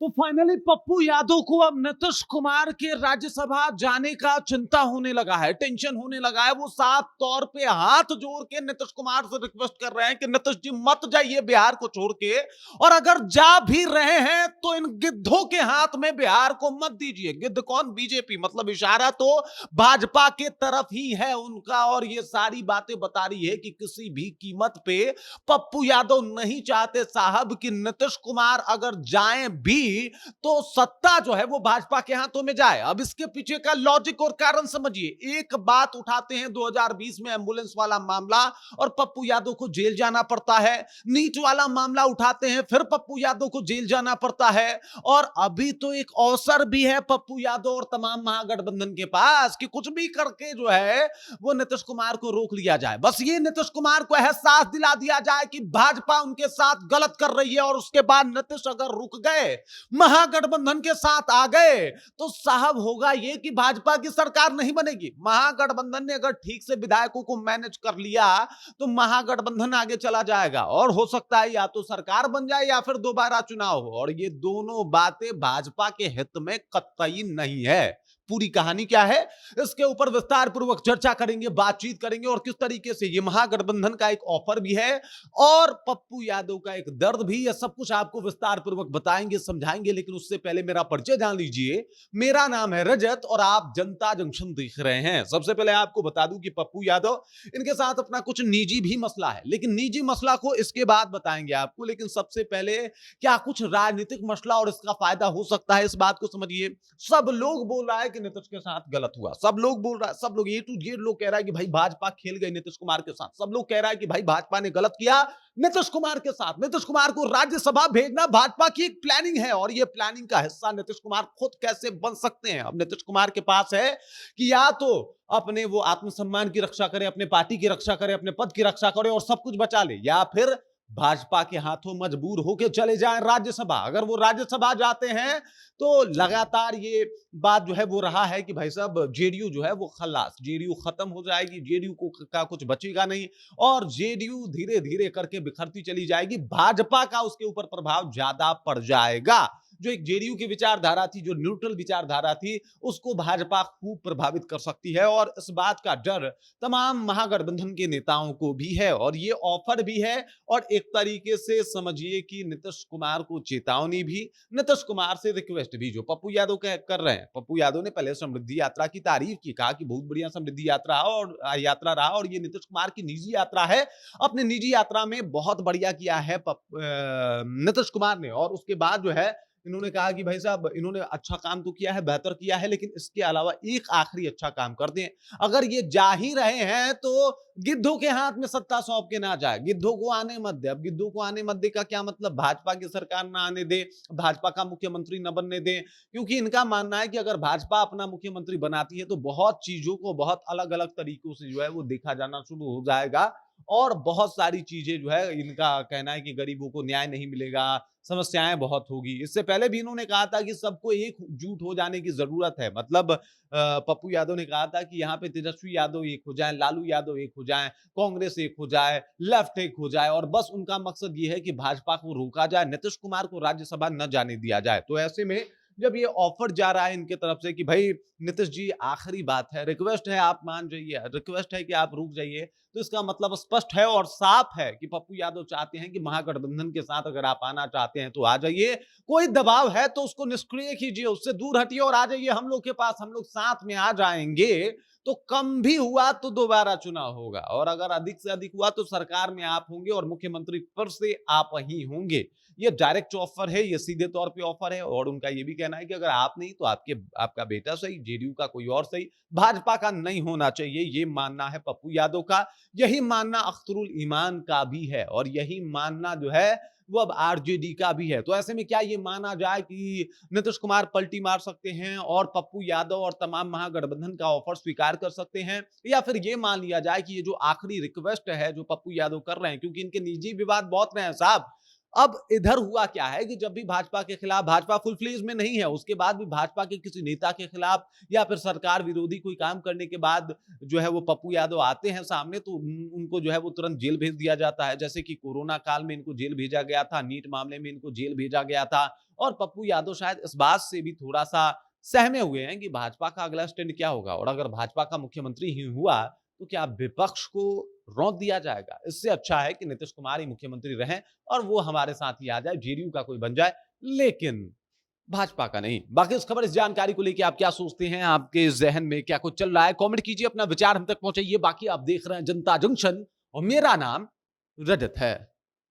तो फाइनली पप्पू यादव को अब नीतीश कुमार के राज्यसभा जाने का चिंता होने लगा है, टेंशन होने लगा है। वो साफ तौर पे हाथ जोड़ के नीतीश कुमार से रिक्वेस्ट कर रहे हैं कि नीतीश जी मत जाइए बिहार को छोड़ के, और अगर जा भी रहे हैं तो इन गिद्धों के हाथ में बिहार को मत दीजिए। गिद्ध कौन? बीजेपी। मतलब इशारा तो भाजपा के तरफ ही है उनका, और ये सारी बातें बता रही है कि किसी भी कीमत पे पप्पू यादव नहीं चाहते साहब कि नीतीश कुमार अगर जाएं भी तो सत्ता जो है वो भाजपा के हाथों में जाए। अब इसके पीछे का लॉजिक और कारण समझिए। एक बात उठाते हैं 2020 में एम्बुलेंस वाला मामला और पप्पू यादव को जेल जाना पड़ता है। नीट वाला मामला उठाते हैं, फिर पप्पू यादव को जेल जाना पड़ता है। और अभी तो एक अवसर भी है पप्पू यादव और तमाम महागठबंधन के पास कि कुछ भी करके जो है वो नीतीश कुमार को रोक लिया जाए। बस ये नीतीश कुमार को एहसास दिला दिया जाए कि भाजपा उनके साथ गलत कर रही है, और उसके बाद नीतीश अगर रुक गए, महागठबंधन के साथ आ गए, तो साहब होगा ये कि भाजपा की सरकार नहीं बनेगी। महागठबंधन ने अगर ठीक से विधायकों को मैनेज कर लिया तो महागठबंधन आगे चला जाएगा, और हो सकता है या तो सरकार बन जाए या फिर दोबारा चुनाव हो। और ये दोनों बातें भाजपा के हित में कतई नहीं है। पूरी कहानी क्या है, इसके ऊपर विस्तार पूर्वक चर्चा करेंगे, बातचीत करेंगे, और किस तरीके से ये महागठबंधन का एक ऑफर भी है और पप्पू यादव का एक दर्द भी। यह सब कुछ आपको विस्तार पूर्वक बताएंगे, समझाएंगे। लेकिन उससे पहले मेरा परिचय जान लीजिए। मेरा नाम है रजत और आप जनता जंक्शन देख रहे हैं। सबसे पहले आपको बता दूं कि पप्पू यादव, इनके साथ अपना कुछ निजी भी मसला है, लेकिन निजी मसला को इसके बाद बताएंगे आपको। लेकिन सबसे पहले क्या कुछ राजनीतिक मसला और इसका फायदा हो सकता है, इस बात को समझिए। सब लोग बोल रहा है कि नीतीश के साथ गलत हुआ, सब लोग बोल रहा है, सब लोग ए टू जेड लोग कह रहा है कि भाई भाजपा खेल गई नीतीश कुमार के साथ। सब लोग कह रहा है कि भाई भाजपा ने गलत किया नीतीश कुमार के साथ। नीतीश कुमार को राज्यसभा भेजना भाजपा की एक प्लानिंग है, और ये प्लानिंग का हिस्सा नीतीश कुमार खुद कैसे बन सकते हैं। अब नीतीश कुमार के पास है कि या तो अपने वो आत्मसम्मान की रक्षा करे, अपने पार्टी की रक्षा करे, अपने पद की रक्षा करे और सब कुछ बचा ले, या फिर भाजपा के हाथों मजबूर होकर चले जाएं राज्यसभा। अगर वो राज्यसभा जाते हैं तो लगातार ये बात जो है वो रहा है कि भाई साहब जेडीयू जो है वो खल्लास, जेडीयू खत्म हो जाएगी, जेडीयू को का कुछ बचेगा नहीं, और जेडीयू धीरे धीरे करके बिखरती चली जाएगी। भाजपा का उसके ऊपर प्रभाव ज्यादा पड़ जाएगा। जो एक जेडीयू की विचारधारा थी, जो न्यूट्रल विचारधारा थी, उसको भाजपा खूब प्रभावित कर सकती है, और इस बात का डर तमाम महागठबंधन के नेताओं को भी है। और ये ऑफर भी है, और एक तरीके से समझिए कि नीतीश कुमार को चेतावनी भी, नीतीश कुमार से रिक्वेस्ट भी, जो पप्पू यादव कर रहे हैं। पप्पू यादव ने पहले समृद्धि यात्रा की तारीफ की, कहा कि बहुत बढ़िया समृद्धि यात्रा और यात्रा रहा, और ये नीतीश कुमार की निजी यात्रा है। अपने निजी यात्रा में बहुत बढ़िया किया है नीतीश कुमार ने। और उसके बाद जो है इन्होंने कहा कि भाई साहब इन्होंने अच्छा काम तो किया है, बेहतर किया है, लेकिन इसके अलावा एक आखिरी अच्छा काम कर दें। अगर ये जा ही रहे हैं तो गिद्धों के हाथ में सत्ता सौंप के ना जाए, गिद्धों को आने मत दे। अब गिद्धों को आने मत दे का क्या मतलब? भाजपा की सरकार ना आने दे, भाजपा का मुख्यमंत्री न बनने दे। क्योंकि इनका मानना है कि अगर भाजपा अपना मुख्यमंत्री बनाती है तो बहुत चीजों को बहुत अलग अलग तरीकों से जो है वो देखा जाना शुरू हो जाएगा, और बहुत सारी चीजें जो है, इनका कहना है कि गरीबों को न्याय नहीं मिलेगा, समस्याएं बहुत होगी। इससे पहले भी इन्होंने कहा था कि सबको एकजुट हो जाने की जरूरत है। मतलब पप्पू यादव ने कहा था कि यहाँ पे तेजस्वी यादव एक हो जाए, लालू यादव एक हो जाए, कांग्रेस एक हो जाए, लेफ्ट एक हो जाए, और बस उनका मकसद ये है कि भाजपा को रोका जाए, नीतीश कुमार को राज्यसभा न जाने दिया जाए। तो ऐसे में जब ये ऑफर जा रहा है इनके तरफ से कि भाई नीतीश जी आखिरी बात है, रिक्वेस्ट है आप मान जाइए, रिक्वेस्ट है कि आप रुक जाइए, तो इसका मतलब स्पष्ट है और साफ है कि पप्पू यादव चाहते हैं कि महागठबंधन के साथ अगर आप आना चाहते हैं तो आ जाइए। कोई दबाव है तो उसको निष्क्रिय कीजिए, उससे दूर हटिए और आ जाइए हम लोग के पास, हम लोग साथ में आ जाएंगे। तो कम भी हुआ तो दोबारा चुनाव होगा, और अगर अधिक से अधिक हुआ तो सरकार में आप होंगे और मुख्यमंत्री पर से आप ही होंगे। ये डायरेक्ट ऑफर है, ये सीधे तौर पे ऑफर है। और उनका ये भी कहना है कि अगर आप नहीं तो आपका बेटा सही, जेडीयू का कोई और सही, भाजपा का नहीं होना चाहिए। ये मानना है पप्पू यादव का, यही मानना अख्तरुल ईमान का भी है, और यही मानना जो है वो अब आरजेडी का भी है। तो ऐसे में क्या ये माना जाए कि नीतीश कुमार पलटी मार सकते हैं और पप्पू यादव और तमाम महागठबंधन का ऑफर स्वीकार कर सकते हैं, या फिर ये मान लिया जाए कि ये जो आखिरी रिक्वेस्ट है जो पप्पू यादव कर रहे हैं, क्योंकि इनके निजी विवाद बहुत रहे हैं साहब। अब इधर हुआ क्या है कि जब भी भाजपा के खिलाफ, भाजपा फुल फ्लेज में नहीं है, उसके बाद भी भाजपा के किसी नेता के खिलाफ या फिर सरकार विरोधी कोई काम करने के बाद जो है वो पप्पू यादव आते हैं सामने, तो उनको जो है वो तुरंत जेल भेज दिया जाता है। जैसे कि कोरोना काल में इनको जेल भेजा गया था, नीट मामले में इनको जेल भेजा गया था, और पप्पू यादव शायद इस बात से भी थोड़ा सा सहमे हुए हैं कि भाजपा का अगला स्टैंड क्या होगा, और अगर भाजपा का मुख्यमंत्री ही हुआ तो क्या विपक्ष को रौंद दिया जाएगा? इससे अच्छा है कि नीतीश कुमार ही मुख्यमंत्री रहें और वो हमारे साथ ही आ जाए, जेडीयू का कोई बन जाए, लेकिन भाजपा का नहीं। बाकी इस खबर, इस जानकारी को लेके आप क्या सोचते हैं? आपके ज़हन में क्या कुछ चल रहा है? कमेंट कीजिए, अपना विचार हम तक पहुंचाइए। बाकी आप देख रहे हैं जनता जंक्शन और मेरा नाम रजत है।